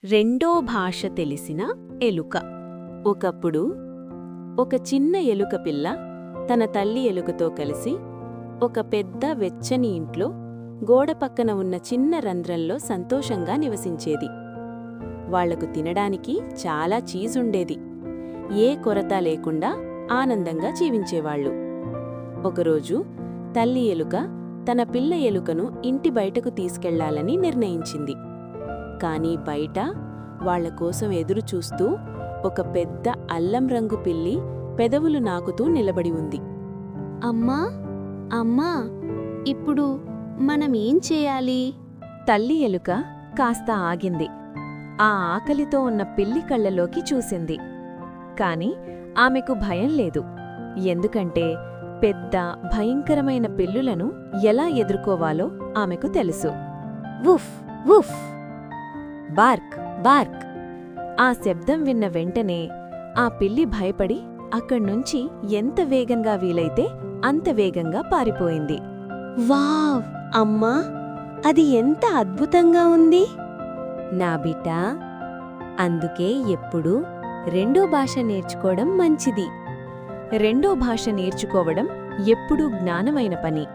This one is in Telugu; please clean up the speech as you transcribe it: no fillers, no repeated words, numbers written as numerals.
రెండో భాష తెలిసిన ఎలుక. ఒకప్పుడు ఒక చిన్న ఎలుక పిల్ల తన తల్లి ఎలుకతో కలిసి ఒక పెద్ద వెచ్చని ఇంట్లో గోడ పక్కన ఉన్న చిన్న రంధ్రంలో సంతోషంగా నివసించేది. వాళ్లకు తినడానికి చాలా చీజుండేది. ఏ కొరత లేకుండా ఆనందంగా జీవించేవాళ్లు. ఒకరోజు తల్లి ఎలుక తన పిల్ల ఎలుకను ఇంటి బయటకు తీసుకెళ్లాలని నిర్ణయించింది. కాని బయట వాళ్లకోసం ఎదురుచూస్తూ ఒక పెద్ద అల్లం రంగు పిల్లి పెదవులు నాకుతూ నిలబడి ఉంది. అమ్మా అమ్మా, ఇప్పుడు మనమేం చేయాలి? తల్లి ఎలుక కాస్త ఆగింది. ఆ ఆకలితో ఉన్న పిల్లి కళ్ళలోకి చూసింది. కాని ఆమెకు భయం లేదు. ఎందుకంటే పెద్ద భయంకరమైన పిల్లులను ఎలా ఎదుర్కోవాలో ఆమెకు తెలుసు. వుఫ్ వుఫ్, బార్క్ బార్క్. ఆ శబ్దం విన్న వెంటనే ఆ పిల్లి భయపడి అక్కడ్నుంచి ఎంత వేగంగా వీలైతే అంత వేగంగా పారిపోయింది. వావ్ అమ్మా, అది ఎంత అద్భుతంగా ఉంది! నా బిడ్డా, అందుకే ఎప్పుడూ రెండో భాష నేర్చుకోవడం మంచిది. రెండో భాష నేర్చుకోవడం ఎప్పుడూ జ్ఞానమైన పని.